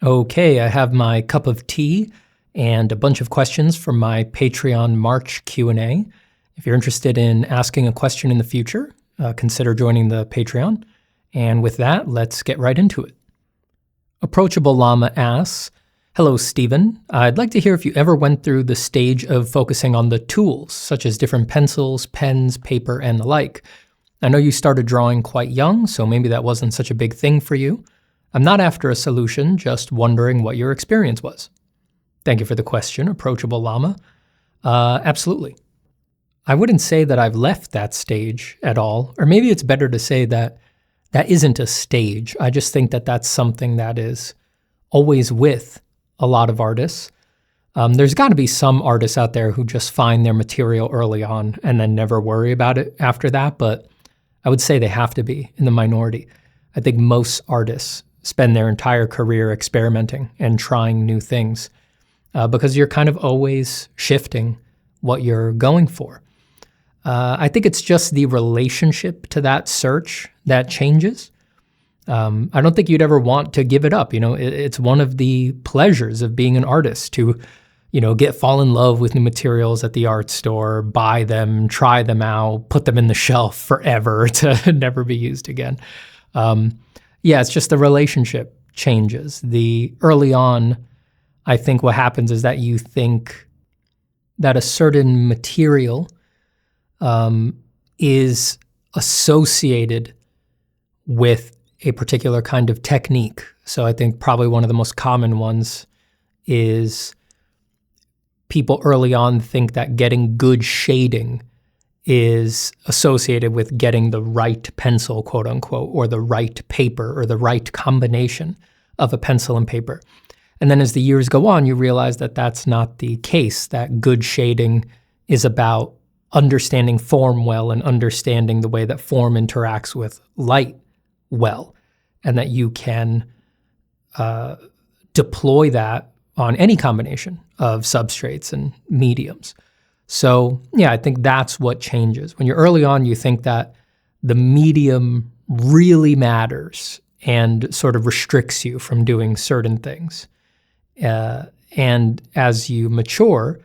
Okay, I have my cup of tea and a bunch of questions from my Patreon March Q&A. If you're interested in asking a question in the future, consider joining the Patreon. And with that, let's get right into it. Approachable Llama asks, "Hello, Steven. I'd like to hear if you ever went through the stage of focusing on the tools, such as different pencils, pens, paper, and the like. I know you started drawing quite young, so maybe that wasn't such a big thing for you. I'm not after a solution, just wondering what your experience was." Thank you for the question, Approachable Llama. Absolutely. I wouldn't say that I've left that stage at all, or maybe it's better to say that that isn't a stage. I just think that that's something that is always with a lot of artists. There's got to be some artists out there who just find their material early on and then never worry about it after that, but I would say they have to be in the minority. I think most artists spend their entire career experimenting and trying new things because you're kind of always shifting what you're going for. I think it's just the relationship to that search that changes. I don't think you'd ever want to give it up. It's one of the pleasures of being an artist to, fall in love with new materials at the art store, buy them, try them out, put them in the shelf forever to never be used again. It's just the relationship changes. Early on, I think what happens is that you think that a certain material is associated with a particular kind of technique. So I think probably one of the most common ones is people early on think that getting good shading is associated with getting the right pencil, quote unquote, or the right paper or the right combination of a pencil and paper. And then as the years go on, you realize that that's not the case, that good shading is about understanding form well and understanding the way that form interacts with light well, and that you can deploy that on any combination of substrates and mediums. So I think that's what changes. When you're early on, you think that the medium really matters and sort of restricts you from doing certain things. And as you mature,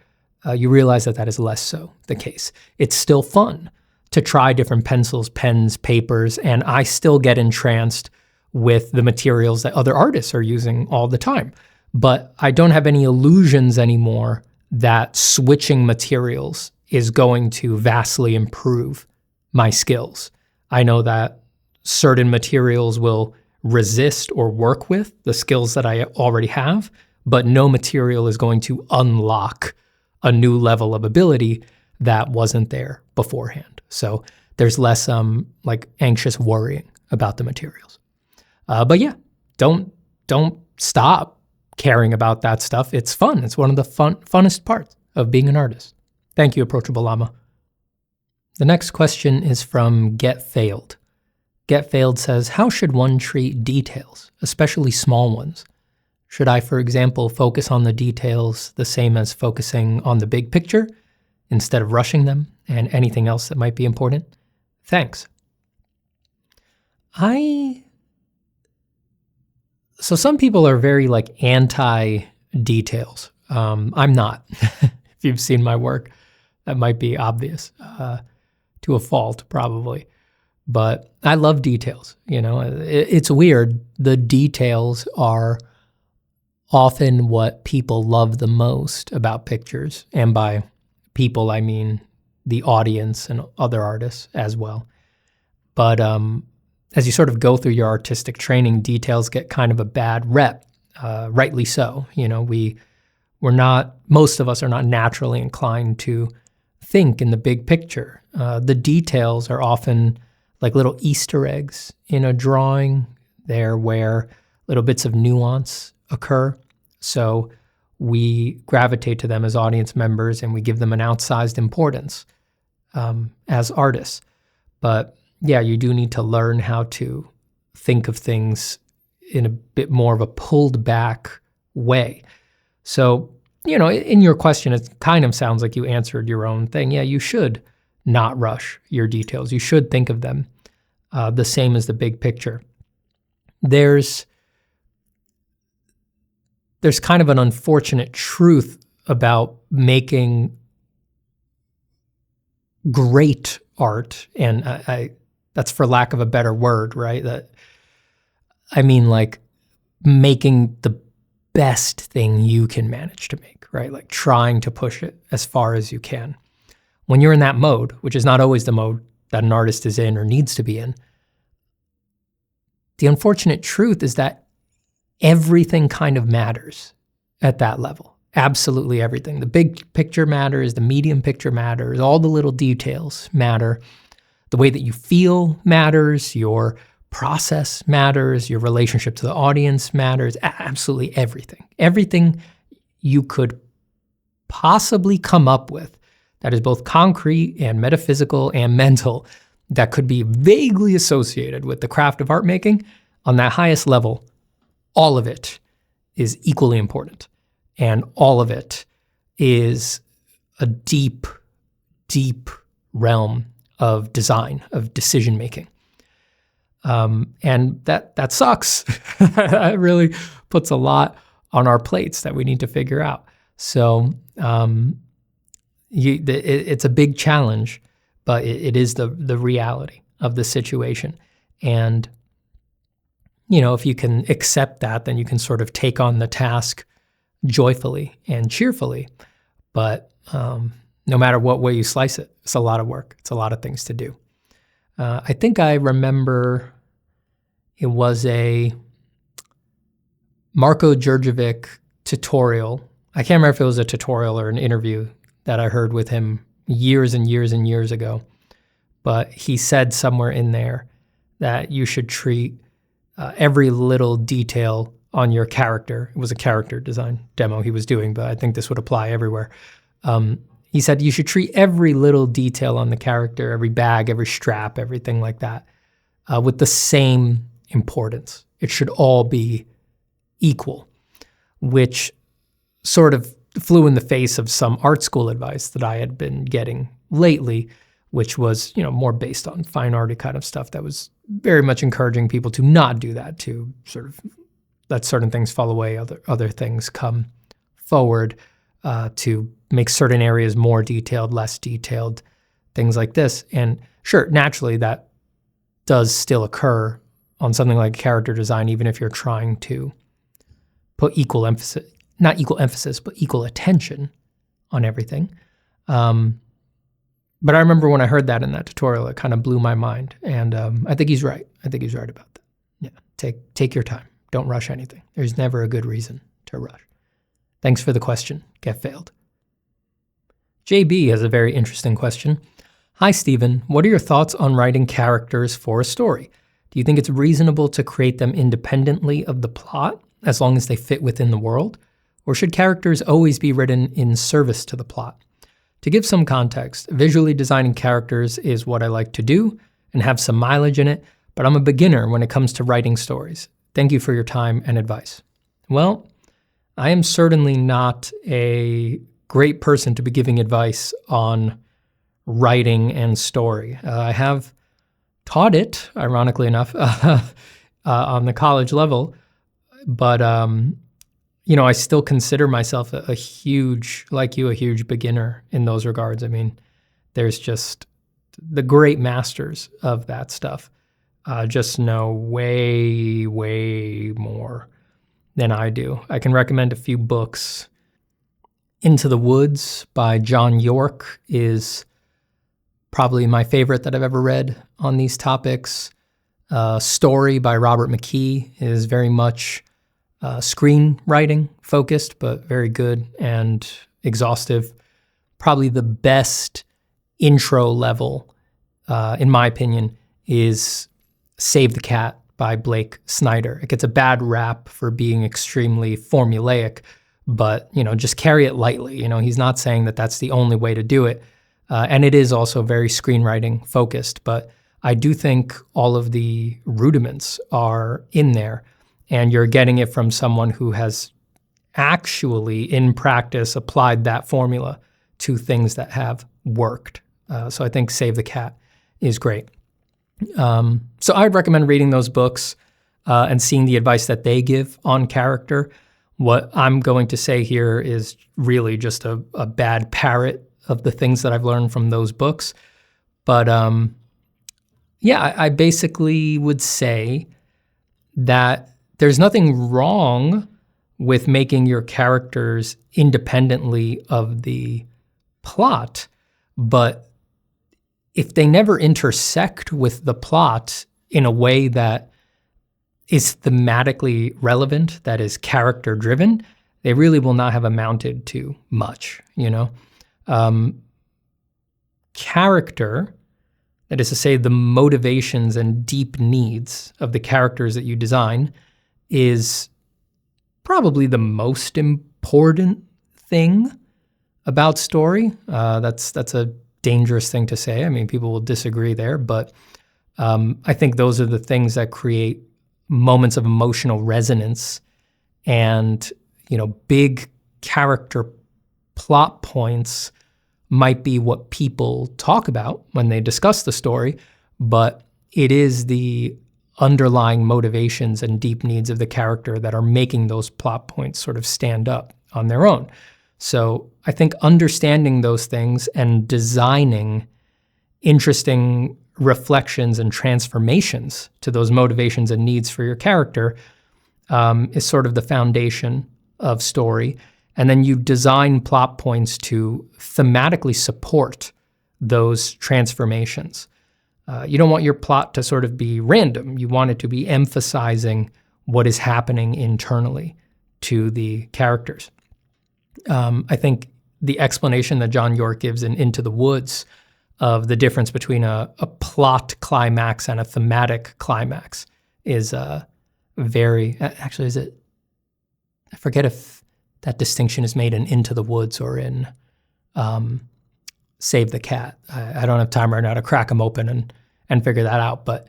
you realize that that is less so the case. It's still fun to try different pencils, pens, papers, and I still get entranced with the materials that other artists are using all the time. But I don't have any illusions anymore that switching materials is going to vastly improve my skills. I know that certain materials will resist or work with the skills that I already have, but no material is going to unlock a new level of ability that wasn't there beforehand. So there's less anxious worrying about the materials. Don't stop caring about that stuff. It's fun. It's one of the funnest parts of being an artist. Thank you, Approachable Llama. The next question is from GetFailed. GetFailed says, "How should one treat details, especially small ones? Should I, for example, focus on the details the same as focusing on the big picture instead of rushing them and anything else that might be important? Thanks." So some people are very anti-details. I'm not. If you've seen my work, that might be obvious to a fault probably. But I love details. It's weird. The details are often what people love the most about pictures. And by people, I mean the audience and other artists as well. But as you sort of go through your artistic training, details get kind of a bad rep, rightly so. Most of us are not naturally inclined to think in the big picture. The details are often like little Easter eggs in a drawing there where little bits of nuance occur. So we gravitate to them as audience members and we give them an outsized importance as artists. But you do need to learn how to think of things in a bit more of a pulled back way. So, in your question, it kind of sounds like you answered your own thing. Yeah, you should not rush your details. You should think of them the same as the big picture. There's there's kind of an unfortunate truth about making great art, and I that's for lack of a better word, right? That I mean, like making the best thing you can manage to make, right? Like trying to push it as far as you can. When you're in that mode, which is not always the mode that an artist is in or needs to be in, the unfortunate truth is that everything kind of matters at that level. Absolutely everything. The big picture matters, the medium picture matters, all the little details matter. The way that you feel matters, your process matters, your relationship to the audience matters, absolutely everything. Everything you could possibly come up with that is both concrete and metaphysical and mental that could be vaguely associated with the craft of art making on that highest level, all of it is equally important. And all of it is a deep, deep realm of design, of decision making. And that sucks. That really puts a lot on our plates that we need to figure out. So it's a big challenge, but it is the reality of the situation. And, you know, if you can accept that, then you can sort of take on the task joyfully and cheerfully. But no matter what way you slice it, it's a lot of work. It's a lot of things to do. I think I remember it was a Marko Djurdjevic tutorial. I can't remember if it was a tutorial or an interview that I heard with him years and years and years ago. But he said somewhere in there that you should treat every little detail on your character. It was a character design demo he was doing, but I think this would apply everywhere. He said you should treat every little detail on the character, every bag, every strap, everything like that, with the same importance. It should all be equal, which sort of flew in the face of some art school advice that I had been getting lately, which was, you know, more based on fine arty kind of stuff that was very much encouraging people to not do that, to sort of let certain things fall away, other things come forward, to make certain areas more detailed, less detailed, things like this. And sure, naturally that does still occur on something like character design, even if you're trying to put equal emphasis, not equal emphasis, but equal attention on everything. But I remember when I heard that in that tutorial, it kind of blew my mind. And I think he's right. I think he's right about that. Yeah, take your time. Don't rush anything. There's never a good reason to rush. Thanks for the question, GetFailed. JB has a very interesting question. Hi, Steven. What are your thoughts on writing characters for a story? Do you think it's reasonable to create them independently of the plot, as long as they fit within the world? Or should characters always be written in service to the plot? To give some context, visually designing characters is what I like to do and have some mileage in it, but I'm a beginner when it comes to writing stories. Thank you for your time and advice. Well, I am certainly not a great person to be giving advice on writing and story. I have taught it, ironically enough, on the college level, but you know, I still consider myself a huge, like you, a huge beginner in those regards. I mean, there's just the great masters of that stuff just know way, way more than I do. I can recommend a few books. Into the Woods by John York is probably my favorite that I've ever read on these topics. Story by Robert McKee is very much screenwriting focused, but very good and exhaustive. Probably the best intro level, in my opinion, is Save the Cat by Blake Snyder. It gets a bad rap for being extremely formulaic, but, you know, just carry it lightly. You know, he's not saying that that's the only way to do it. And it is also very screenwriting focused, but I do think all of the rudiments are in there, and you're getting it from someone who has actually, in practice, applied that formula to things that have worked. So I think Save the Cat is great. So I'd recommend reading those books and seeing the advice that they give on character. What I'm going to say here is really just a bad parrot of the things that I've learned from those books. But yeah, I basically would say that there's nothing wrong with making your characters independently of the plot, but if they never intersect with the plot in a way that is thematically relevant, that is character-driven, they really will not have amounted to much, you know? Character, that is to say the motivations and deep needs of the characters that you design, is probably the most important thing about story. That's a dangerous thing to say. I mean, people will disagree there, but I think those are the things that create moments of emotional resonance, and, you know, big character plot points might be what people talk about when they discuss the story, but it is the underlying motivations and deep needs of the character that are making those plot points sort of stand up on their own. So I think understanding those things and designing interesting reflections and transformations to those motivations and needs for your character is sort of the foundation of story. And then you design plot points to thematically support those transformations. You don't want your plot to sort of be random. You want it to be emphasizing what is happening internally to the characters. I think the explanation that John York gives in Into the Woods of the difference between a plot climax and a thematic climax is actually, is it, I forget if that distinction is made in Into the Woods or in Save the Cat. I don't have time right now to crack them open and figure that out, but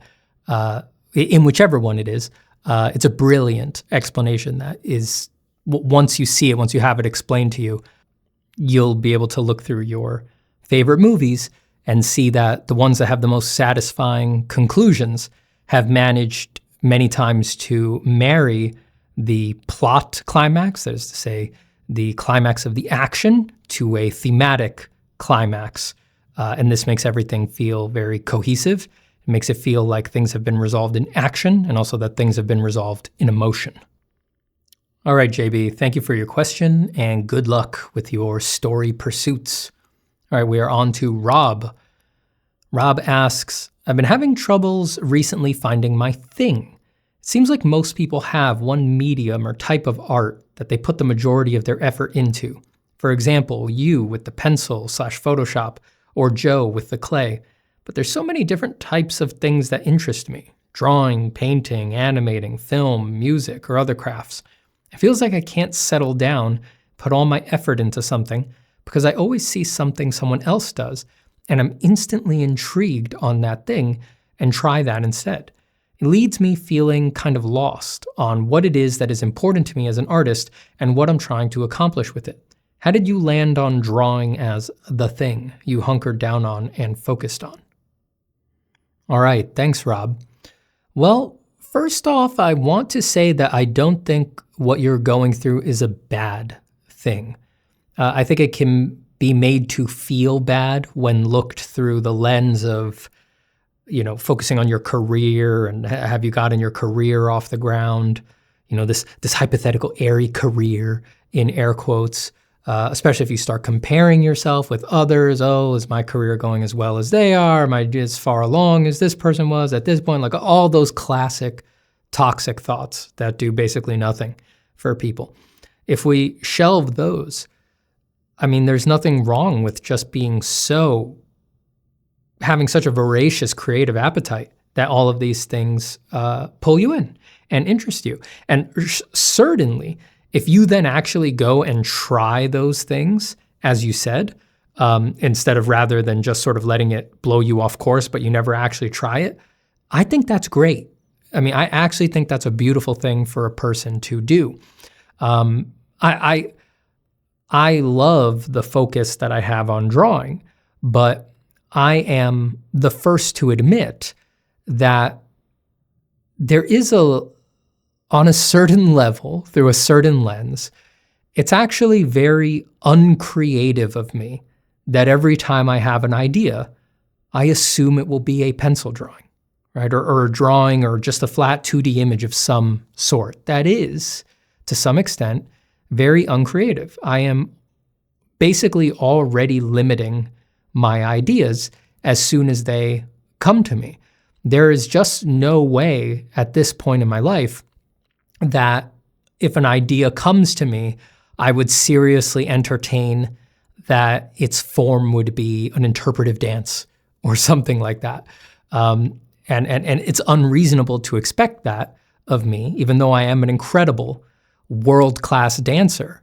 in whichever one it is, it's a brilliant explanation that is, once you see it, once you have it explained to you, you'll be able to look through your favorite movies and see that the ones that have the most satisfying conclusions have managed many times to marry the plot climax, that is to say, the climax of the action, to a thematic climax. And this makes everything feel very cohesive. It makes it feel like things have been resolved in action, and also that things have been resolved in emotion. All right, JB, thank you for your question, and good luck with your story pursuits. All right, we are on to Robb. Robb asks, I've been having troubles recently finding my thing. It seems like most people have one medium or type of art that they put the majority of their effort into. For example, you with the pencil/Photoshop, or Joe with the clay. But there's so many different types of things that interest me. Drawing, painting, animating, film, music, or other crafts. It feels like I can't settle down, put all my effort into something, because I always see something someone else does, and I'm instantly intrigued on that thing and try that instead. It leads me feeling kind of lost on what it is that is important to me as an artist and what I'm trying to accomplish with it. How did you land on drawing as the thing you hunkered down on and focused on? All right, thanks, Robb. Well, first off, I want to say that I don't think what you're going through is a bad thing. I think it can be made to feel bad when looked through the lens of, you know, focusing on your career and have you gotten your career off the ground, you know, this hypothetical airy career in air quotes, especially if you start comparing yourself with others. Oh, is my career going as well as they are? Am I as far along as this person was at this point? Like all those classic toxic thoughts that do basically nothing for people. If we shelve those, I mean, there's nothing wrong with just having such a voracious creative appetite that all of these things pull you in and interest you. And certainly, if you then actually go and try those things, as you said, rather than just sort of letting it blow you off course, but you never actually try it, I think that's great. I mean, I actually think that's a beautiful thing for a person to do. I love the focus that I have on drawing, but I am the first to admit that there is a on a certain level, through a certain lens, it's actually very uncreative of me that every time I have an idea, I assume it will be a pencil drawing, right? Or a drawing or just a flat 2D image of some sort. That is, to some extent, very uncreative. I am basically already limiting my ideas as soon as they come to me. There is just no way at this point in my life that if an idea comes to me, I would seriously entertain that its form would be an interpretive dance or something like that. And it's unreasonable to expect that of me, even though I am an incredible world-class dancer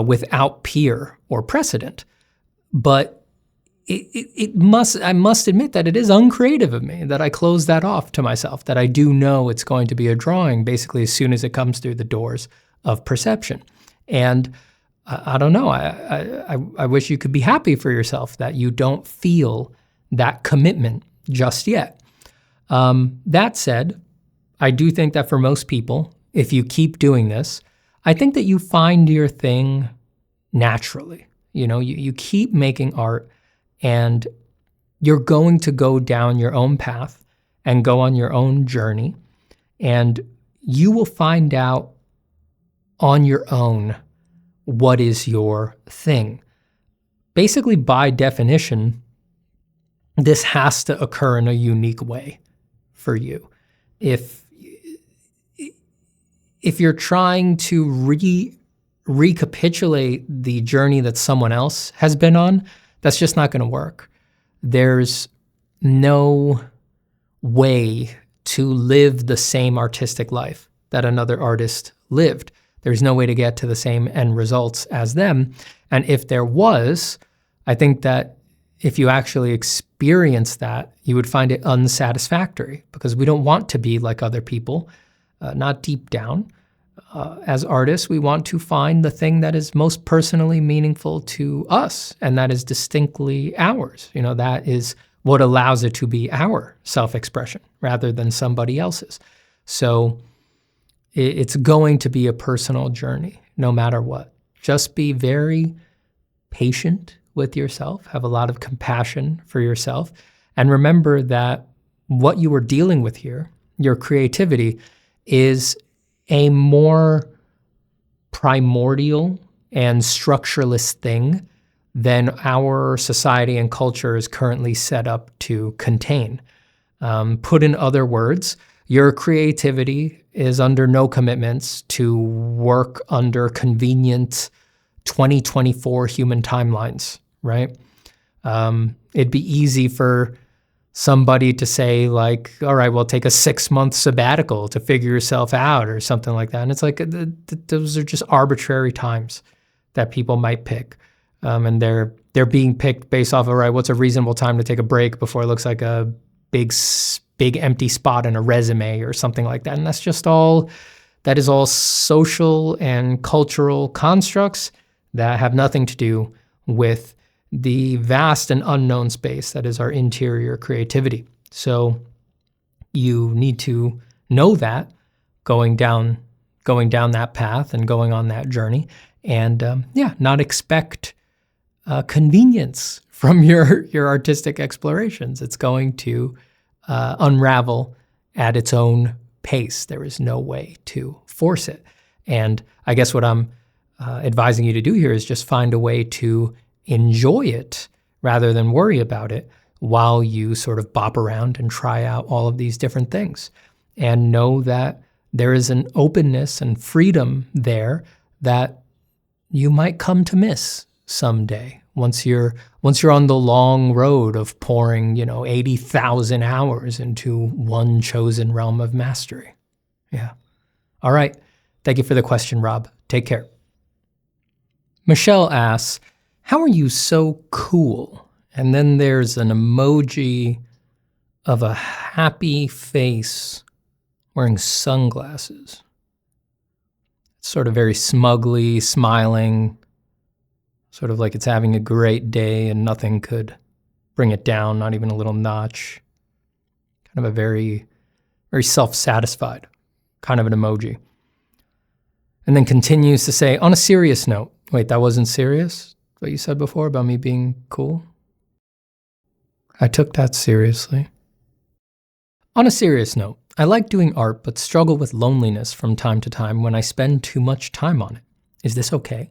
without peer or precedent. But I must admit that it is uncreative of me that I close that off to myself, that I do know it's going to be a drawing basically as soon as it comes through the doors of perception. And I don't know, I wish you could be happy for yourself that you don't feel that commitment just yet. That said, I do think that for most people, if you keep doing this, I think that you find your thing naturally. You know, you keep making art and you're going to go down your own path and go on your own journey, and you will find out on your own what is your thing. Basically, by definition, this has to occur in a unique way for you. If you're trying to recapitulate the journey that someone else has been on, that's just not going to work. There's no way to live the same artistic life that another artist lived. There's no way to get to the same end results as them. And if there was, I think that if you actually experience that, you would find it unsatisfactory, because we don't want to be like other people, not deep down. As artists, we want to find the thing that is most personally meaningful to us, and that is distinctly ours. You know, that is what allows it to be our self-expression rather than somebody else's. So it's going to be a personal journey, no matter what. Just be very patient with yourself, have a lot of compassion for yourself, and remember that what you are dealing with here, your creativity, is a more primordial and structureless thing than our society and culture is currently set up to contain. Put in other words, your creativity is under no commitments to work under convenient 2024 human timelines, right? It'd be easy for somebody to say, like, all right, well, take a 6-month sabbatical to figure yourself out or something like that. And it's like, those are just arbitrary times that people might pick. And they're being picked based off of, all right, what's a reasonable time to take a break before it looks like a big empty spot in a resume or something like that. And that is all social and cultural constructs that have nothing to do with the vast and unknown space that is our interior creativity. So you need to know that going down that path and going on that journey, and not expect convenience from your artistic explorations. It's going to unravel at its own pace. There is no way to force it. And I guess what I'm advising you to do here is just find a way to enjoy it rather than worry about it while you sort of bop around and try out all of these different things. And know that there is an openness and freedom there that you might come to miss someday once you're on the long road of pouring, 80,000 hours into one chosen realm of mastery. Yeah. All right. Thank you for the question, Rob. Take care. Michelle asks, how are you so cool? And then there's an emoji of a happy face wearing sunglasses. It's sort of very smugly smiling, sort of like it's having a great day and nothing could bring it down, not even a little notch. Kind of a very, very self-satisfied kind of an emoji. And then continues to say, on a serious note. Wait, that wasn't serious? What you said before about me being cool? I took that seriously. On a serious note, I like doing art but struggle with loneliness from time to time when I spend too much time on it. Is this okay?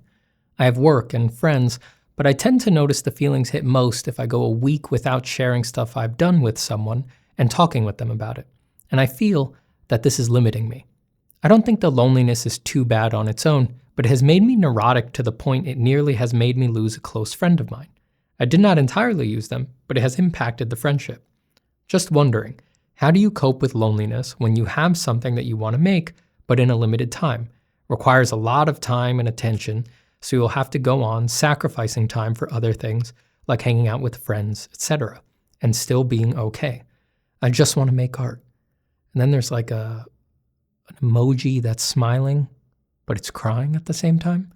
I have work and friends, but I tend to notice the feelings hit most if I go a week without sharing stuff I've done with someone and talking with them about it. And I feel that this is limiting me. I don't think the loneliness is too bad on its own, but it has made me neurotic to the point it nearly has made me lose a close friend of mine. I did not entirely use them, but it has impacted the friendship. Just wondering, how do you cope with loneliness when you have something that you want to make, but in a limited time? Requires a lot of time and attention, so you'll have to go on sacrificing time for other things, like hanging out with friends, etc., and still being okay. I just want to make art. And then there's like an emoji that's smiling, but it's crying at the same time.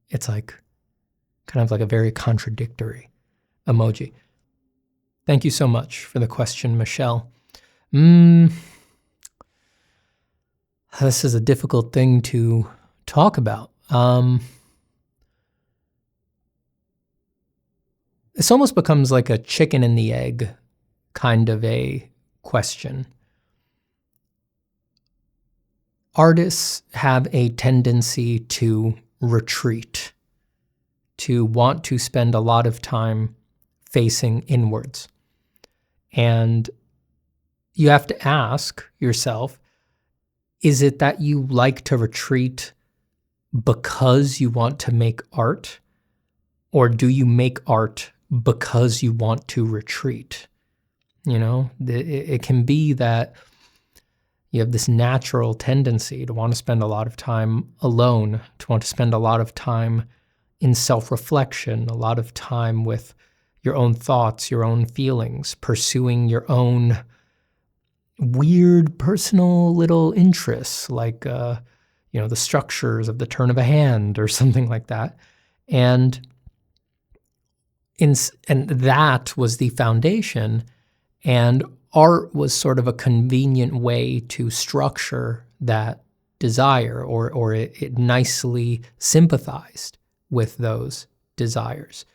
It's like kind of like a very contradictory emoji. Thank you so much for the question, Michelle. This is a difficult thing to talk about. This almost becomes like a chicken and the egg kind of a question. Artists have a tendency to retreat, to want to spend a lot of time facing inwards. And you have to ask yourself, is it that you like to retreat because you want to make art? Or do you make art because you want to retreat? You know, it can be that you have this natural tendency to want to spend a lot of time alone, to want to spend a lot of time in self-reflection, a lot of time with your own thoughts, your own feelings, pursuing your own weird personal little interests, like the structures of the turn of a hand or something like that. And that was the foundation, and art was sort of a convenient way to structure that desire, or it nicely sympathized with those desires.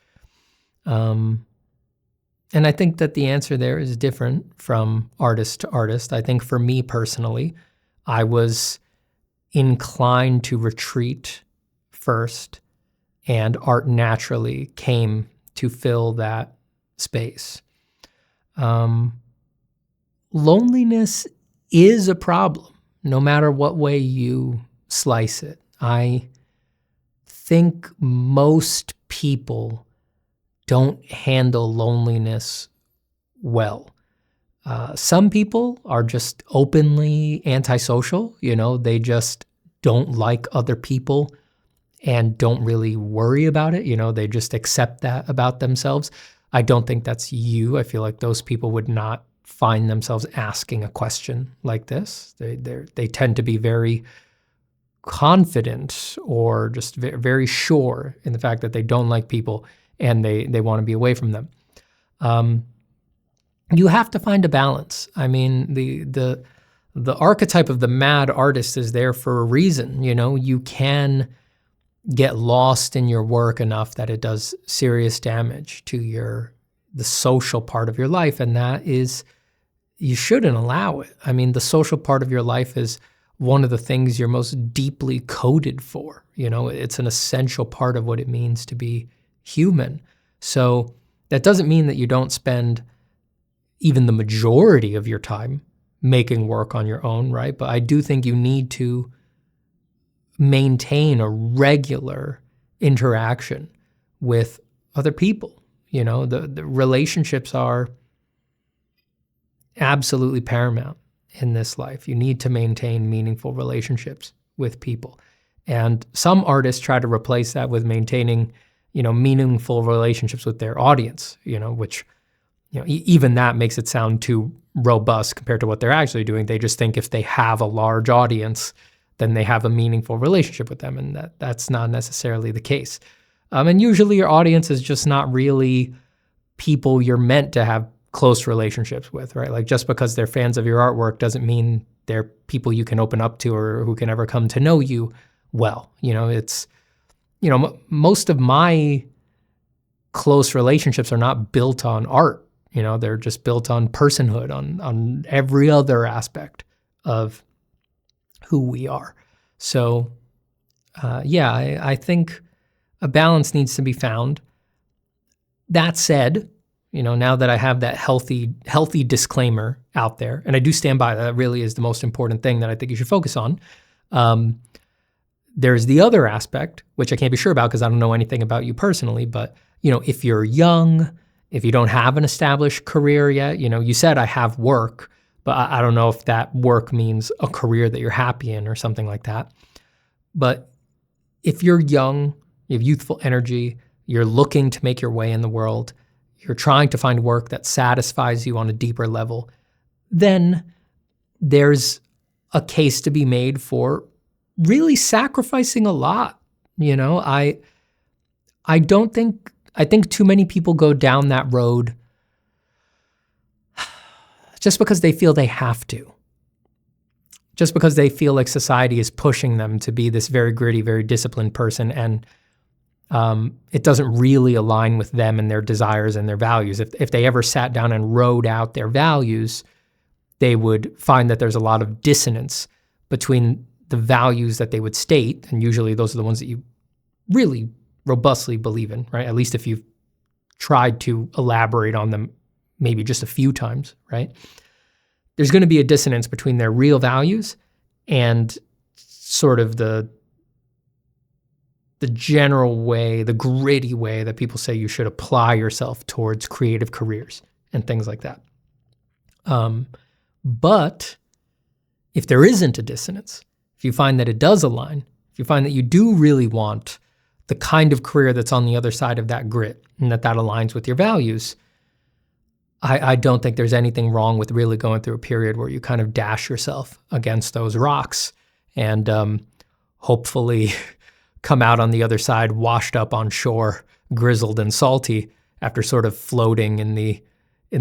And I think that the answer there is different from artist to artist. I think for me personally, I was inclined to retreat first, and art naturally came to fill that space. Loneliness is a problem, no matter what way you slice it. I think most people don't handle loneliness well. Some people are just openly antisocial. They just don't like other people and don't really worry about it. They just accept that about themselves. I don't think that's you. I feel like those people would not find themselves asking a question like this. They tend to be very confident or just very sure in the fact that they don't like people and they want to be away from them. You have to find a balance. I mean, the archetype of the mad artist is there for a reason. You can get lost in your work enough that it does serious damage to the social part of your life, and that is, you shouldn't allow it. I mean, the social part of your life is one of the things you're most deeply coded for. It's an essential part of what it means to be human. So that doesn't mean that you don't spend even the majority of your time making work on your own, right? But I do think you need to maintain a regular interaction with other people. The relationships are absolutely paramount in this life. You need to maintain meaningful relationships with people. And some artists try to replace that with maintaining, meaningful relationships with their audience, which, even that makes it sound too robust compared to what they're actually doing. They just think if they have a large audience, then they have a meaningful relationship with them. And that's not necessarily the case. And usually your audience is just not really people you're meant to have close relationships with, right? Like, just because they're fans of your artwork doesn't mean they're people you can open up to or who can ever come to know you well. It's, most of my close relationships are not built on art. They're just built on personhood, on every other aspect of who we are. So, I think a balance needs to be found. That said, now that I have that healthy disclaimer out there, and I do stand by that really is the most important thing that I think you should focus on. There's the other aspect, which I can't be sure about because I don't know anything about you personally, but if you're young, if you don't have an established career yet, you said I have work, but I don't know if that work means a career that you're happy in or something like that. But if you're young, you have youthful energy, you're looking to make your way in the world, you're trying to find work that satisfies you on a deeper level, then there's a case to be made for really sacrificing a lot. I think too many people go down that road just because they feel they have to. Just because they feel like society is pushing them to be this very gritty, very disciplined person, and it doesn't really align with them and their desires and their values. If they ever sat down and wrote out their values, they would find that there's a lot of dissonance between the values that they would state, and usually those are the ones that you really robustly believe in, right? At least if you've tried to elaborate on them maybe just a few times, right? There's going to be a dissonance between their real values and sort of the general way, the gritty way that people say you should apply yourself towards creative careers and things like that. But if there isn't a dissonance, if you find that it does align, if you find that you do really want the kind of career that's on the other side of that grit and that aligns with your values, I don't think there's anything wrong with really going through a period where you kind of dash yourself against those rocks and hopefully come out on the other side washed up on shore, grizzled and salty after sort of floating in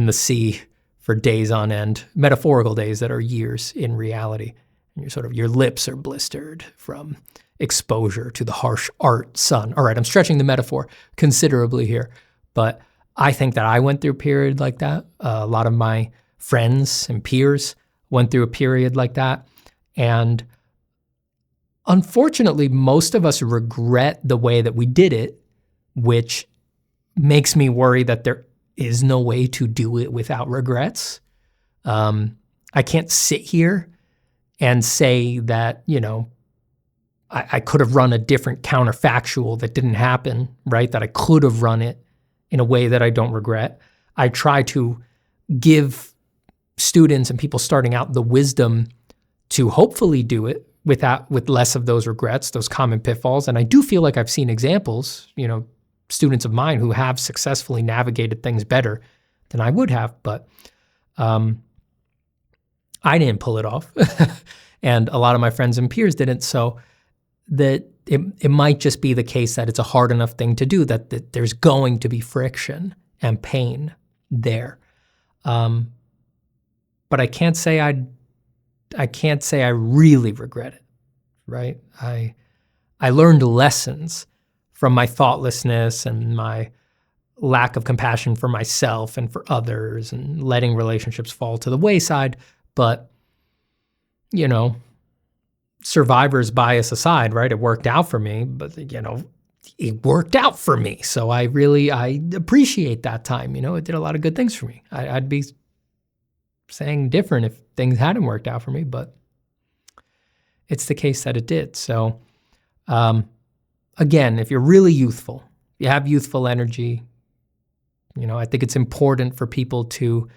the sea for days on end, metaphorical days that are years in reality. And your lips are blistered from exposure to the harsh art sun. All right, I'm stretching the metaphor considerably here, but I think that I went through a period like that. A lot of my friends and peers went through a period like that. And unfortunately, most of us regret the way that we did it, which makes me worry that there is no way to do it without regrets. I can't sit here and say that, I could have run a different counterfactual that didn't happen, right? That I could have run it in a way that I don't regret. I try to give students and people starting out the wisdom to hopefully do it with less of those regrets, those common pitfalls. And I do feel like I've seen examples, students of mine who have successfully navigated things better than I would have, but I didn't pull it off. And a lot of my friends and peers didn't. So that it might just be the case that it's a hard enough thing to do that there's going to be friction and pain there. But I can't say I really regret it, right? I learned lessons from my thoughtlessness and my lack of compassion for myself and for others and letting relationships fall to the wayside. But, survivor's bias aside, right? It worked out for me, but, it worked out for me. So I appreciate that time. It did a lot of good things for me. I'd be saying different if things hadn't worked out for me, but it's the case that it did. So, again, if you're really youthful, you have youthful energy, I think it's important for people to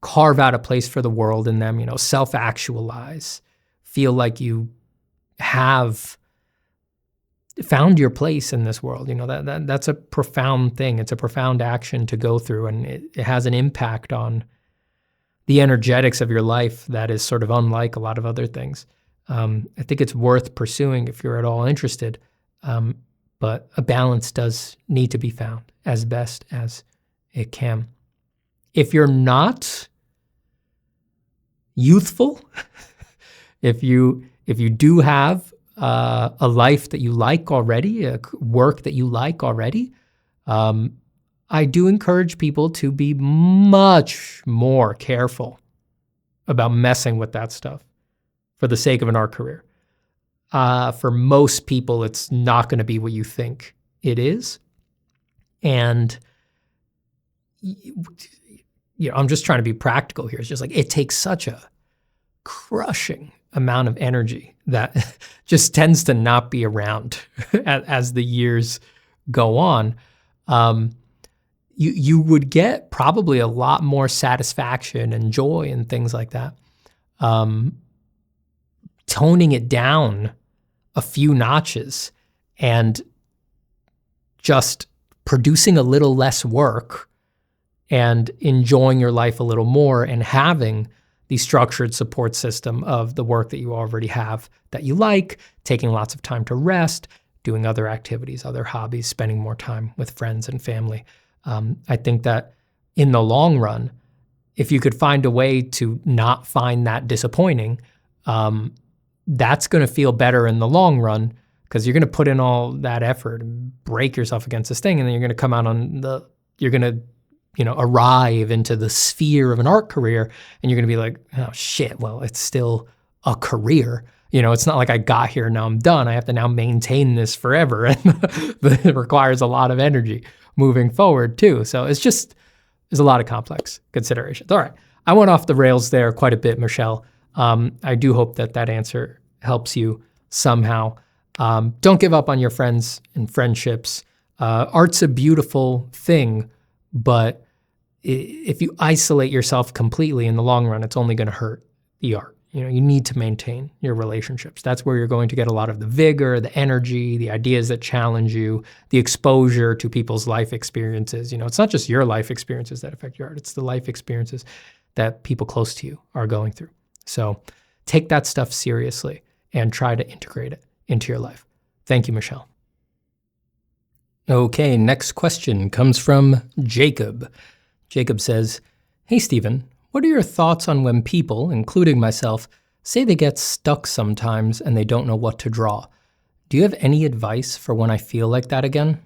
carve out a place for the world in them, self-actualize, feel like you have found your place in this world. That's a profound thing. It's a profound action to go through, and it has an impact on the energetics of your life that is sort of unlike a lot of other things. I think it's worth pursuing if you're at all interested, but a balance does need to be found as best as it can. If you're not youthful, if you do have a life that you like already, a work that you like already, I do encourage people to be much more careful about messing with that stuff for the sake of an art career. For most people, it's not going to be what you think it is. And I'm just trying to be practical here. It's just like it takes such a crushing amount of energy that just tends to not be around as the years go on. You would get probably a lot more satisfaction and joy and things like that. Toning it down a few notches and just producing a little less work and enjoying your life a little more and having the structured support system of the work that you already have that you like, taking lots of time to rest, doing other activities, other hobbies, spending more time with friends and family. I think that in the long run, if you could find a way to not find that disappointing, that's going to feel better in the long run because you're going to put in all that effort and break yourself against this thing, and then you're going to come out you're going to, arrive into the sphere of an art career, and you're going to be like, oh shit, well, it's still a career. It's not like I got here, now I'm done. I have to now maintain this forever, and it requires a lot of energy moving forward too. So there's a lot of complex considerations. All right, I went off the rails there quite a bit, Michelle. I do hope that answer helps you somehow. Don't give up on your friends and friendships. Art's a beautiful thing, but if you isolate yourself completely in the long run, it's only going to hurt the art. You need to maintain your relationships. That's where you're going to get a lot of the vigor, the energy, the ideas that challenge you, the exposure to people's life experiences. It's not just your life experiences that affect your art. It's the life experiences that people close to you are going through. So take that stuff seriously and try to integrate it into your life. Thank you, Michelle. Okay, next question comes from Jacob. Jacob says, "Hey, Steven, what are your thoughts on when people, including myself, say they get stuck sometimes and they don't know what to draw? Do you have any advice for when I feel like that again?"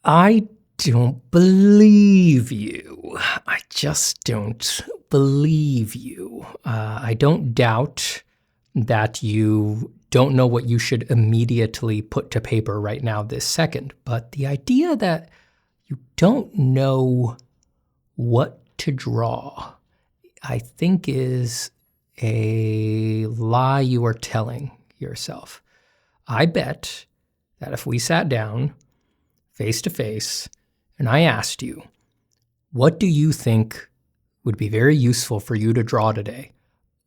I don't believe you. I just don't believe you. I don't doubt that you don't know what you should immediately put to paper right now this second. But the idea that you don't know what to draw, I think, is a lie you are telling yourself. I bet that if we sat down face to face and I asked you, what do you think would be very useful for you to draw today?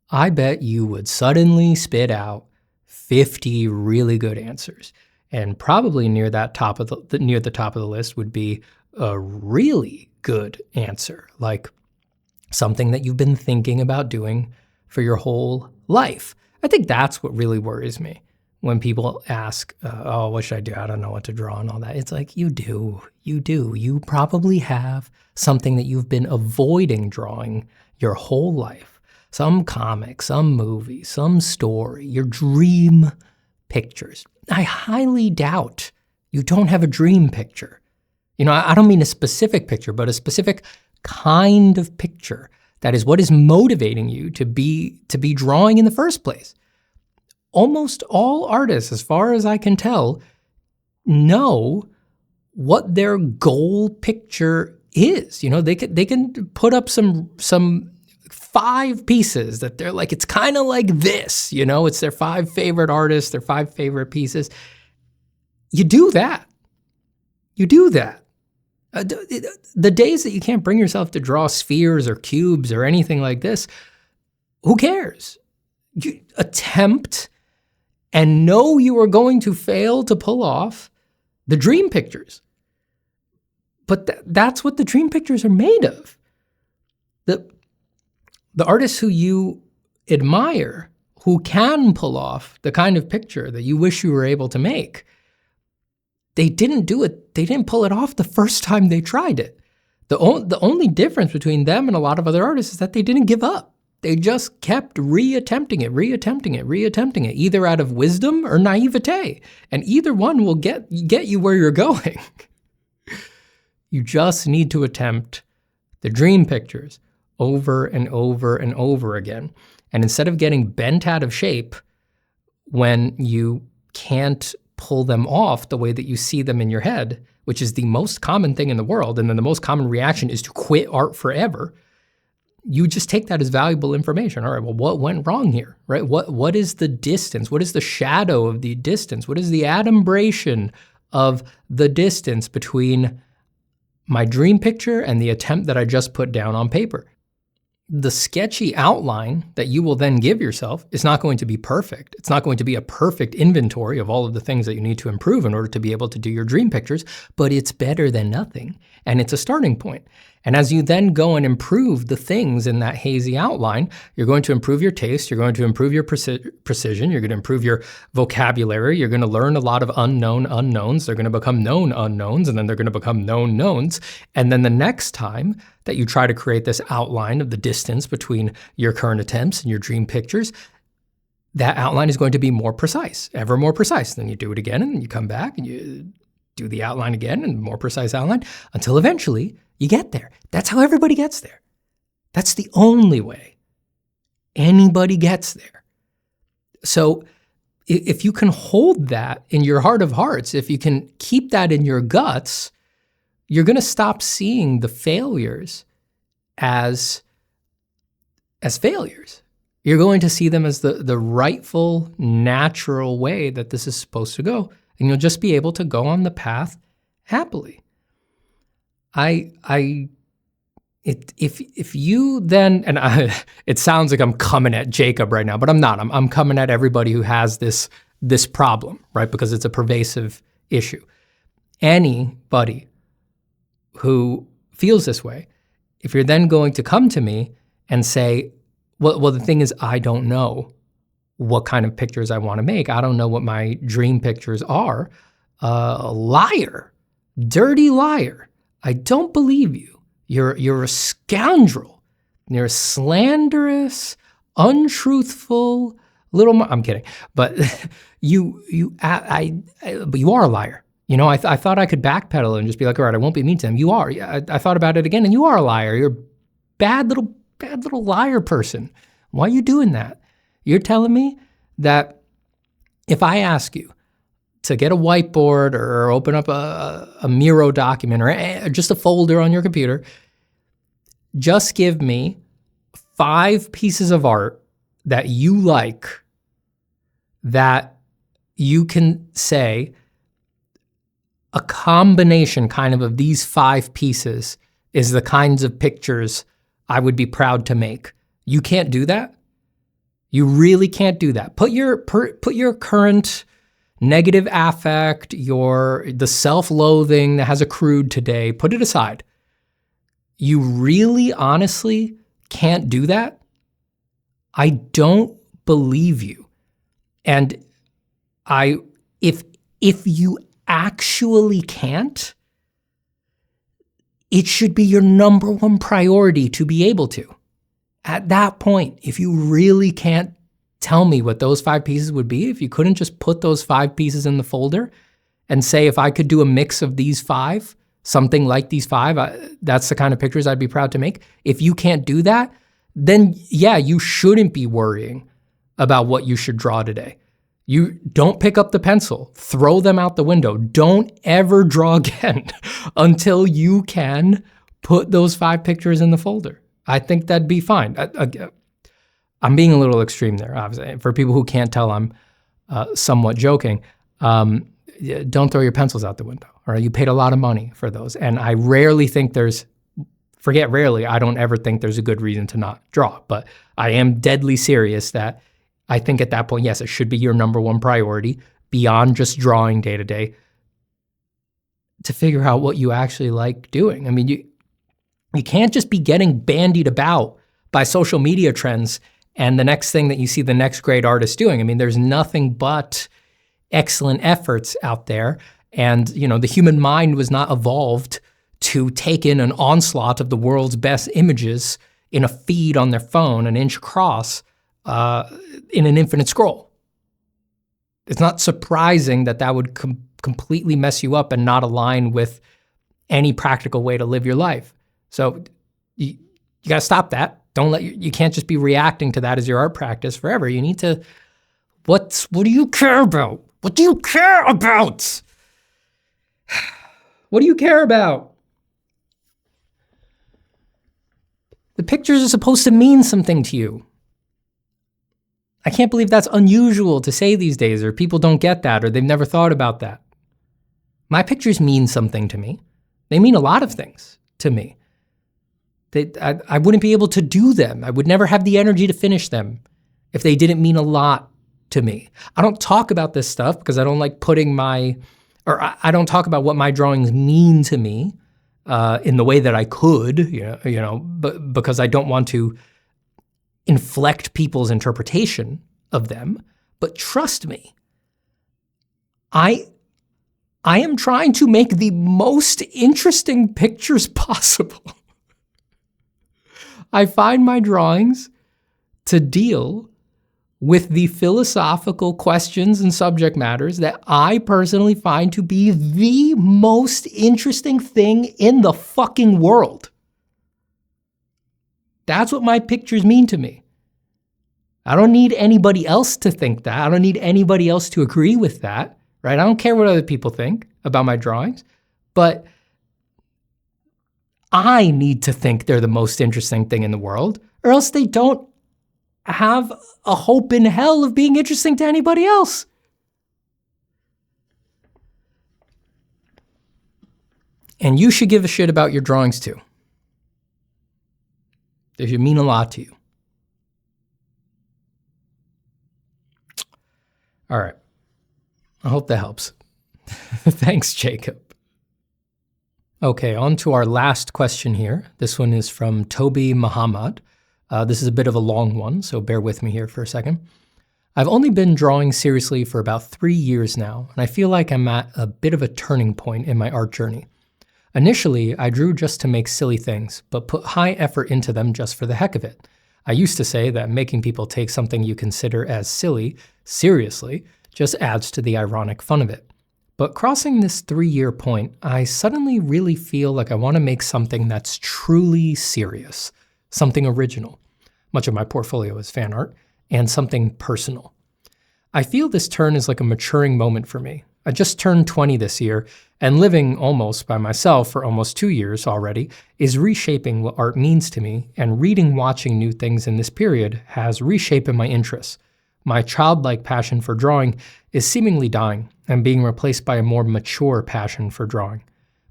I bet you would suddenly spit out 50 really good answers. And probably near the top of the list would be a really good answer, like something that you've been thinking about doing for your whole life. I think that's what really worries me when people ask, oh, what should I do? I don't know what to draw and all that. It's like, you do. You probably have something that you've been avoiding drawing your whole life. Some comic, some movie, some story, your dream pictures. I highly doubt you don't have a dream picture. I don't mean a specific picture, but a specific kind of picture that is what is motivating you to be drawing in the first place. Almost all artists, as far as I can tell, know what their goal picture is. They can put up some 5 pieces that they're like, it's kind of like this, it's their 5 favorite artists, their 5 favorite pieces. You do that. The days that you can't bring yourself to draw spheres or cubes or anything like this, who cares? You attempt and know you are going to fail to pull off the dream pictures. But that's what the dream pictures are made of. The artists who you admire, who can pull off the kind of picture that you wish you were able to make, they didn't do it. They didn't pull it off the first time they tried it. The only difference between them and a lot of other artists is that they didn't give up. They just kept reattempting it, either out of wisdom or naivete. And either one will get you where you're going. You just need to attempt the dream pictures over and over and over again. And instead of getting bent out of shape when you can't pull them off the way that you see them in your head, which is the most common thing in the world, and then the most common reaction is to quit art forever, you just take that as valuable information. All right, well, what went wrong here, right? What is the distance? What is the shadow of the distance? What is the adumbration of the distance between my dream picture and the attempt that I just put down on paper? The sketchy outline that you will then give yourself is not going to be perfect. It's not going to be a perfect inventory of all of the things that you need to improve in order to be able to do your dream pictures, but it's better than nothing. And it's a starting point. And as you then go and improve the things in that hazy outline, you're going to improve your taste, you're going to improve your precision, you're going to improve your vocabulary, you're going to learn a lot of unknown unknowns, they're going to become known unknowns, and then they're going to become known knowns. And then the next time that you try to create this outline of the distance between your current attempts and your dream pictures, that outline is going to be more precise, ever more precise. Then you do it again, and you come back and you do the outline again, and more precise outline, until eventually you get there. That's how everybody gets there. That's the only way anybody gets there. So if you can hold that in your heart of hearts, if you can keep that in your guts, you're going to stop seeing the failures as failures. You're going to see them as the rightful, natural way that this is supposed to go. And you'll just be able to go on the path happily. If you then, and it sounds like I'm coming at Jacob right now, but I'm not. I'm coming at everybody who has this problem, right? Because it's a pervasive issue. Anybody who feels this way, if you're then going to come to me and say, well, the thing is, I don't know what kind of pictures I want to make. I don't know what my dream pictures are. Liar, dirty liar. I don't believe you. You're a scoundrel. You're a slanderous, untruthful little. I'm kidding, but but you are a liar. You know, I thought I could backpedal and just be like, all right, I won't be mean to him. You are. I thought about it again, and you are a liar. You're a bad little liar person. Why are you doing that? You're telling me that if I ask you to get a whiteboard or open up a Miro document or just a folder on your computer, just give me 5 pieces of art that you like that you can say a combination kind of these 5 pieces is the kinds of pictures I would be proud to make. You can't do that? You really can't do that. Put your current negative affect, the self-loathing that has accrued today, put it aside. You really, honestly can't do that? I don't believe you. And if you actually can't, it should be your number one priority to be able to. At that point, if you really can't tell me what those 5 pieces would be, if you couldn't just put those 5 pieces in the folder and say, if I could do a mix of these 5, something like these 5, that's the kind of pictures I'd be proud to make. If you can't do that, then yeah, you shouldn't be worrying about what you should draw today. You don't pick up the pencil, throw them out the window. Don't ever draw again until you can put those 5 pictures in the folder. I think that'd be fine. I'm being a little extreme there, obviously. For people who can't tell, I'm somewhat joking. Don't throw your pencils out the window. All right, you paid a lot of money for those. And I rarely think I don't ever think there's a good reason to not draw. But I am deadly serious that I think at that point, yes, it should be your number one priority beyond just drawing day to day to figure out what you actually like doing. I mean, you can't just be getting bandied about by social media trends and the next thing that you see the next great artist doing. I mean, there's nothing but excellent efforts out there. And, you know, the human mind was not evolved to take in an onslaught of the world's best images in a feed on their phone, an inch across, in an infinite scroll. It's not surprising that that would completely mess you up and not align with any practical way to live your life. So you got to stop that. You can't just be reacting to that as your art practice forever. You need to, what do you care about? What do you care about? What do you care about? The pictures are supposed to mean something to you. I can't believe that's unusual to say these days, or people don't get that, or they've never thought about that. My pictures mean something to me. They mean a lot of things to me. I wouldn't be able to do them. I would never have the energy to finish them if they didn't mean a lot to me. I don't talk about this stuff because I don't like I don't talk about what my drawings mean to me in the way that I could, but because I don't want to inflect people's interpretation of them. But trust me, I am trying to make the most interesting pictures possible. I find my drawings to deal with the philosophical questions and subject matters that I personally find to be the most interesting thing in the fucking world. That's what my pictures mean to me. I don't need anybody else to think that. I don't need anybody else to agree with that, right? I don't care what other people think about my drawings, but I need to think they're the most interesting thing in the world, or else they don't have a hope in hell of being interesting to anybody else. And you should give a shit about your drawings too. They should mean a lot to you. All right. I hope that helps. Thanks, Jacob. Okay, on to our last question here. This one is from Toby Muhamad. This is a bit of a long one, so bear with me here for a second. I've only been drawing seriously for about 3 years now, and I feel like I'm at a bit of a turning point in my art journey. Initially, I drew just to make silly things, but put high effort into them just for the heck of it. I used to say that making people take something you consider as silly seriously just adds to the ironic fun of it. But crossing this 3-year point, I suddenly really feel like I want to make something that's truly serious, something original. Much of my portfolio is fan art, and something personal. I feel this turn is like a maturing moment for me. I just turned 20 this year, and living almost by myself for almost 2 years already is reshaping what art means to me, and watching new things in this period has reshaped my interests. My childlike passion for drawing is seemingly dying and being replaced by a more mature passion for drawing.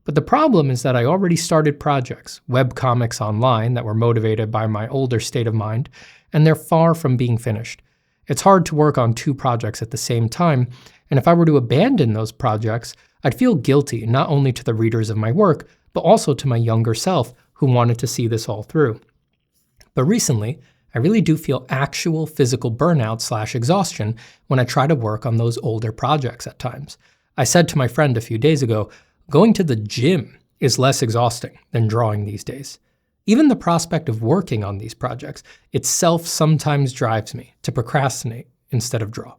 But the problem is that I already started projects, webcomics online that were motivated by my older state of mind, and they're far from being finished. It's hard to work on 2 projects at the same time, and if I were to abandon those projects, I'd feel guilty not only to the readers of my work, but also to my younger self who wanted to see this all through. But recently, I really do feel actual physical burnout / exhaustion when I try to work on those older projects at times. I said to my friend a few days ago, going to the gym is less exhausting than drawing these days. Even the prospect of working on these projects itself sometimes drives me to procrastinate instead of draw.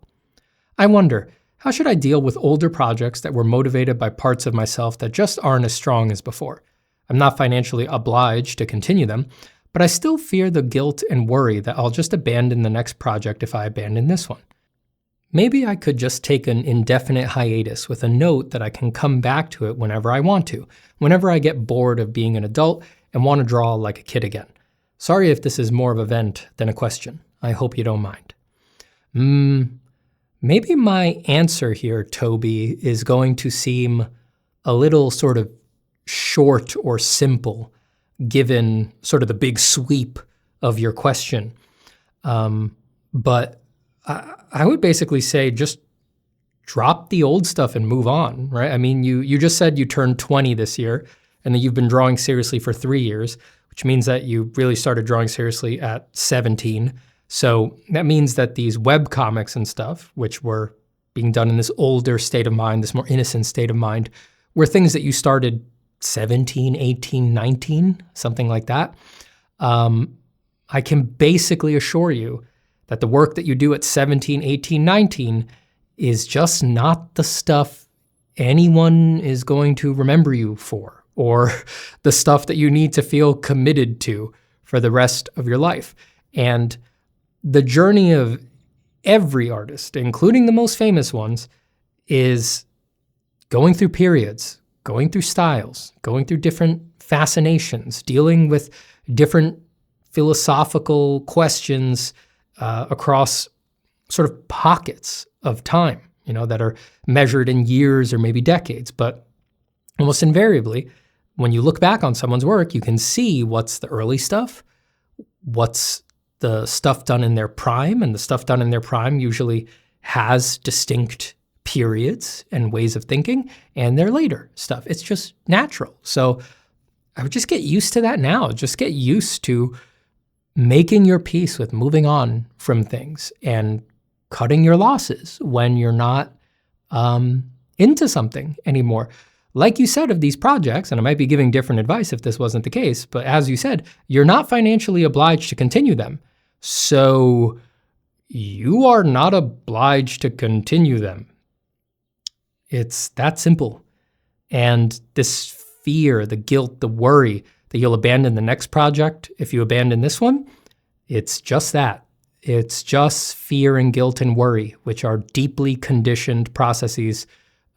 I wonder, how should I deal with older projects that were motivated by parts of myself that just aren't as strong as before? I'm not financially obliged to continue them, but I still fear the guilt and worry that I'll just abandon the next project if I abandon this one. Maybe I could just take an indefinite hiatus with a note that I can come back to it whenever I want to, whenever I get bored of being an adult and want to draw like a kid again. Sorry if this is more of a vent than a question. I hope you don't mind. Maybe my answer here, Toby, is going to seem a little sort of short or simple, given sort of the big sweep of your question. But I would basically say just drop the old stuff and move on, right? I mean, you just said you turned 20 this year and that you've been drawing seriously for 3 years, which means that you really started drawing seriously at 17. So that means that these web comics and stuff, which were being done in this older state of mind, this more innocent state of mind, were things that you started 17, 18, 19, something like that. I can basically assure you that the work that you do at 17, 18, 19 is just not the stuff anyone is going to remember you for, or the stuff that you need to feel committed to for the rest of your life. And the journey of every artist, including the most famous ones, is going through periods, going through styles, going through different fascinations, dealing with different philosophical questions across sort of pockets of time, that are measured in years or maybe decades. But almost invariably, when you look back on someone's work, you can see what's the early stuff, what's the stuff done in their prime, and the stuff done in their prime usually has distinct periods and ways of thinking, and their later stuff. It's just natural. So I would just get used to that now. Just get used to making your peace with moving on from things and cutting your losses when you're not into something anymore. Like you said of these projects, and I might be giving different advice if this wasn't the case, but as you said, you're not financially obliged to continue them. So you are not obliged to continue them. It's that simple. And this fear, the guilt, the worry that you'll abandon the next project if you abandon this one, it's just that. It's just fear and guilt and worry, which are deeply conditioned processes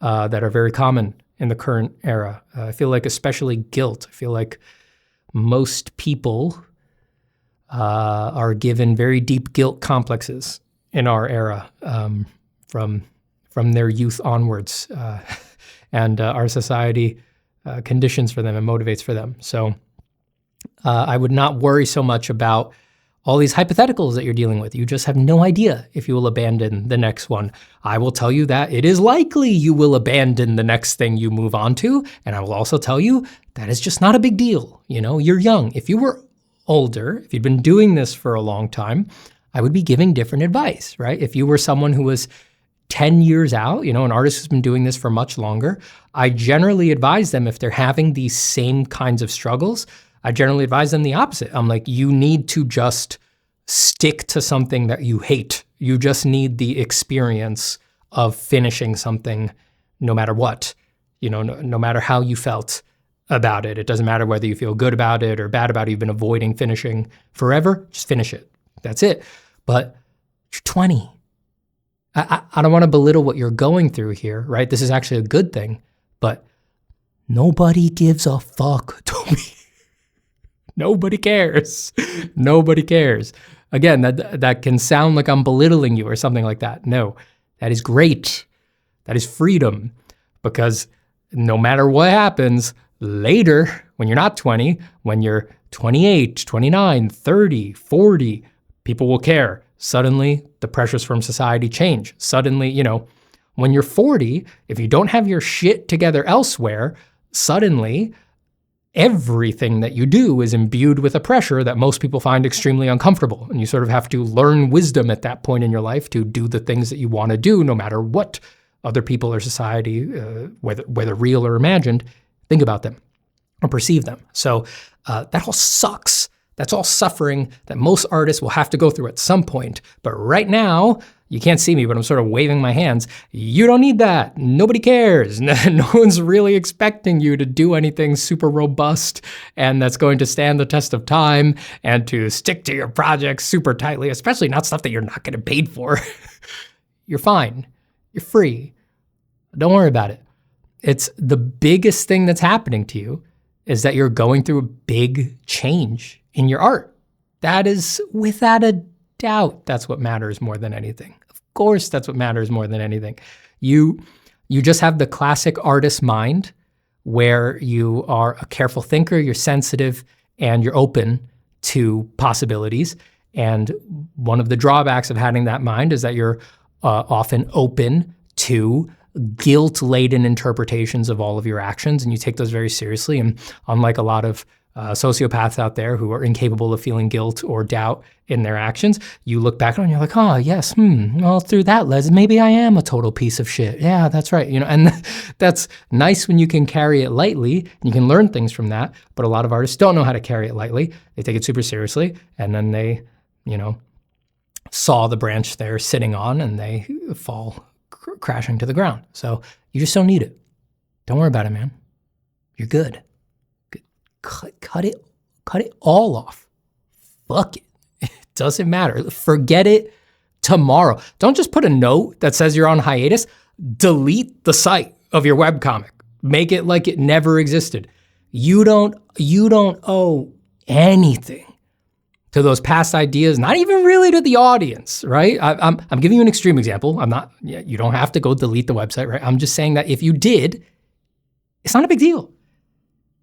that are very common in the current era. I feel like especially guilt. I feel like most people are given very deep guilt complexes in our era from their youth onwards. And our society conditions for them and motivates for them. So I would not worry so much about all these hypotheticals that you're dealing with. You just have no idea if you will abandon the next one. I will tell you that it is likely you will abandon the next thing you move on to. And I will also tell you that is just not a big deal. You're young. If you were older, if you'd been doing this for a long time, I would be giving different advice, right? If you were someone who was 10 years out, an artist who's been doing this for much longer, I generally advise them if they're having these same kinds of struggles, I generally advise them the opposite. I'm like, you need to just stick to something that you hate. You just need the experience of finishing something no matter what, no matter how you felt about it. It doesn't matter whether you feel good about it or bad about it. You've been avoiding finishing forever. Just finish it. That's it. But you're 20. I don't want to belittle what you're going through here, right? This is actually a good thing, but nobody gives a fuck, Toby. Nobody cares. Nobody cares. Again, that can sound like I'm belittling you or something like that. No, that is great. That is freedom, because no matter what happens later, when you're not 20, when you're 28, 29, 30, 40, people will care. Suddenly, the pressures from society change. Suddenly, when you're 40, if you don't have your shit together elsewhere, suddenly everything that you do is imbued with a pressure that most people find extremely uncomfortable. And you sort of have to learn wisdom at that point in your life to do the things that you want to do, no matter what other people or society, whether real or imagined, think about them or perceive them. So that all sucks. That's all suffering that most artists will have to go through at some point. But right now, you can't see me, but I'm sort of waving my hands. You don't need that. Nobody cares. No one's really expecting you to do anything super robust and that's going to stand the test of time and to stick to your projects super tightly, especially not stuff that you're not getting paid for. You're fine. You're free. Don't worry about it. It's the biggest thing that's happening to you is that you're going through a big change in your art. That is, without a doubt, that's what matters more than anything. Of course, that's what matters more than anything. You just have the classic artist mind where you are a careful thinker, you're sensitive, and you're open to possibilities. And one of the drawbacks of having that mind is that you're often open to guilt-laden interpretations of all of your actions, and you take those very seriously. And unlike a lot of sociopaths out there who are incapable of feeling guilt or doubt in their actions. You look back on it and you're like, oh, yes, well, through that lens, maybe I am a total piece of shit. Yeah, that's right. And that's nice when you can carry it lightly. And you can learn things from that. But a lot of artists don't know how to carry it lightly. They take it super seriously. And then they, saw the branch they're sitting on and they fall crashing to the ground. So you just don't need it. Don't worry about it, man. You're good. Cut it all off. Fuck it. It doesn't matter. Forget it tomorrow. Don't just put a note that says you're on hiatus. Delete the site of your webcomic. Make it like it never existed. You don't owe anything to those past ideas, not even really to the audience, right? I'm giving you an extreme example. You don't have to go delete the website, right? I'm just saying that if you did, it's not a big deal.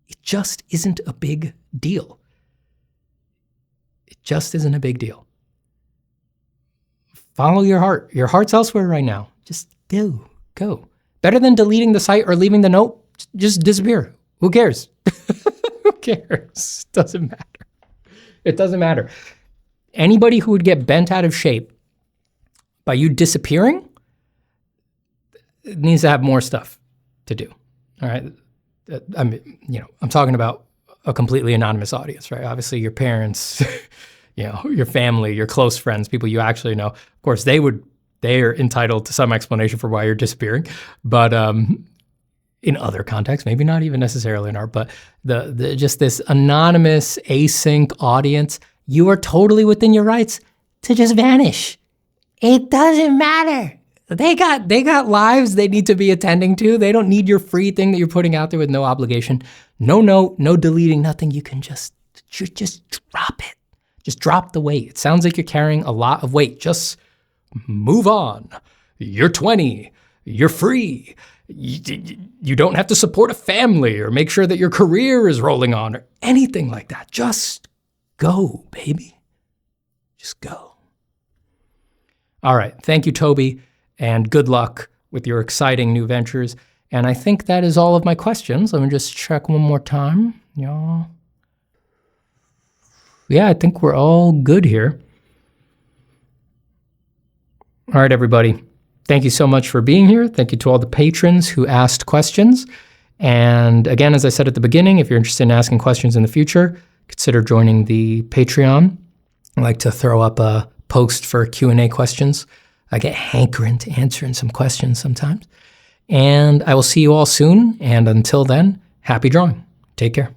It just isn't a big deal. It just isn't a big deal. Follow your heart. Your heart's elsewhere right now. Just go. Better than deleting the site or leaving the note, just disappear. Who cares? Who cares? Doesn't matter. It doesn't matter. Anybody who would get bent out of shape by you disappearing needs to have more stuff to do. All right. I'm talking about a completely anonymous audience, right? Obviously your parents, your family, your close friends, people you actually know. Of course, they are entitled to some explanation for why you're disappearing. But in other contexts, maybe not even necessarily in art, but the just this anonymous async audience, you are totally within your rights to just vanish. It doesn't matter. They got lives they need to be attending to. They don't need your free thing that you're putting out there with no obligation. No note, no deleting, nothing. You can just drop it. Just drop the weight. It sounds like you're carrying a lot of weight. Just move on. You're 20. You're free. You don't have to support a family or make sure that your career is rolling on or anything like that. Just go, baby. Just go. All right. Thank you, Toby. And good luck with your exciting new ventures. And I think that is all of my questions. Let me just check one more time. Yeah, I think we're all good here. All right, everybody. Thank you so much for being here. Thank you to all the patrons who asked questions. And again, as I said at the beginning, if you're interested in asking questions in the future, consider joining the Patreon. I like to throw up a post for Q&A questions. I get hankering to answering some questions sometimes. And I will see you all soon. And until then, happy drawing. Take care.